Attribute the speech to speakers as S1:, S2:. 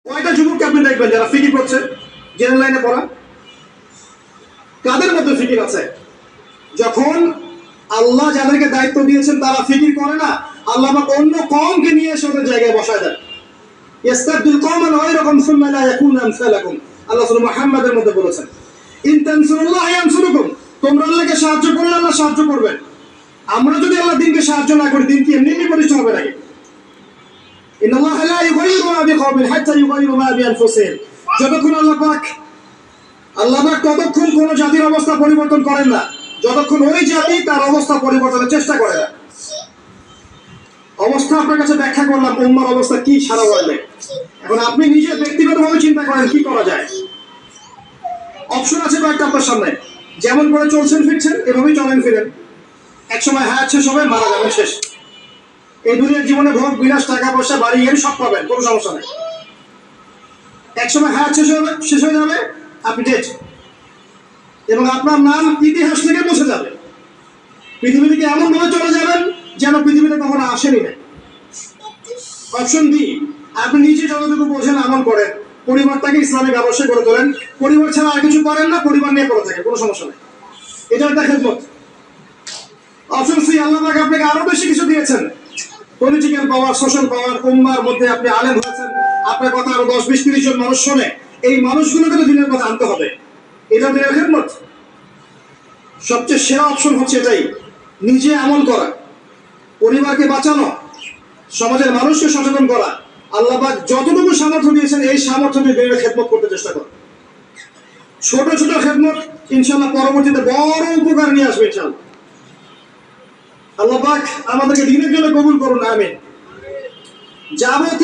S1: কয়টা যুবককে আপনি দেখবেন যারা ফিকির করছে, জেনারেল লাইনে পড়া? কাদের মধ্যে ফিকির আছে? যখন আল্লাহ যাদেরকে দায়িত্ব দিয়েছেন তারা ফিকির করে না, আল্লাহ আমাকে অন্য কওমকে নিয়ে এসে ওদের জায়গায় বসায় দেন। ইস্তাবদিল কওমান গায়রাকুম সুম্মা লা ইয়াকুনু আমসালাকুম, আল্লাহ সূরা মুহাম্মাদের মধ্যে বলেছেন, ইন তানসুরুল্লাহ ইয়ানসুরুকুম, তোমরা আল্লাহকে সাহায্য করলে আল্লাহ সাহায্য করবেন। আমরা যদি আল্লাহ দিনকে সাহায্য না করি, দিন কি এমনি প্রতিষ্ঠা হবে নাকি? ইন্নাল্লাহা লা ইউগাইয়িরু মা বিকওমিন হাত্তা ইউগাইয়িরু মা বিআনফুসিহিম, যতক্ষণ আল্লাহ পাক ততক্ষণ কোন জাতির অবস্থা পরিবর্তন করেন না যতক্ষণ ওই জাতি তার অবস্থা পরিবর্তনের চেষ্টা করে না। অবস্থা আপনার কাছে ব্যাখ্যা করলাম, উম্মার অবস্থা কি সারা ওয়ার্ল্ডে। এখন আপনি নিজে ব্যক্তিগতভাবে চিন্তা করেন কি করা যায়। অপশন আছে কয়েকটা আপনার সামনে, যেমন করে চলছেন ফিরছেন এভাবেই চলেন ফিরেন। একসময় হায়াত শেষ হবে, মারা যাবেন, শেষ। এই দুনিয়ার জীবনে ভোগ বিলাস, টাকা পয়সা, বাড়ি গাড়ি সব পাবেন, কোনো সমস্যা নেই। একসময় হায়াত শেষ হয়ে যাবে, আপনি ডেড, এবং আপনার নাম ইতিহাস থেকে মুছে যাবে। পৃথিবী থেকে এমন ভাবে চলে যাবেন যেন পৃথিবীতে কখনো আসেনি না। অপশন বি, আপনি নিজে যতটুকু বোঝেন আমল করেন, পরিবারটাকে ইসলামিক আদর্শে করে তোলেন, পরিবার ছাড়া আর কিছু করেন না, পরিবার নিয়ে করে থাকে, কোনো সমস্যা নেই, এটা একটা খেদমত। অপশন সি, আল্লাহ পাক আপনাকে আরো বেশি কিছু দিয়েছেন, পলিটিক্যাল পাওয়ার, সোশ্যাল পাওয়ার, উম্মার মধ্যে আপনি আলেম হয়েছেন, আপনার কথা আরো 10-20-30 জন মানুষ শোনে, এই মানুষগুলোকে তো দিনের কথা আনতে হবে, এটা দিনের খেদমত। সবচেয়ে সেরা অপশন হচ্ছে এটাই, নিজে আমল করা, পরিবারকে বাঁচানো, সমাজের মানুষকে সচেতন করা। আল্লাহ পাক যতটুকু সামর্থ্য দিয়েছেন এই সামর্থ্য দিয়ে দিনের খেদমত করতে চেষ্টা করো। ছোট ছোট খেদমত ইনশাআল্লাহ পরবর্তীতে বড় উপকার নিয়ে আসবে ইনশাআল্লাহ। আল্লাহ পাক আমাদেরকে দিনের জন্য কবুল করুন, আমিন। যাবতীয়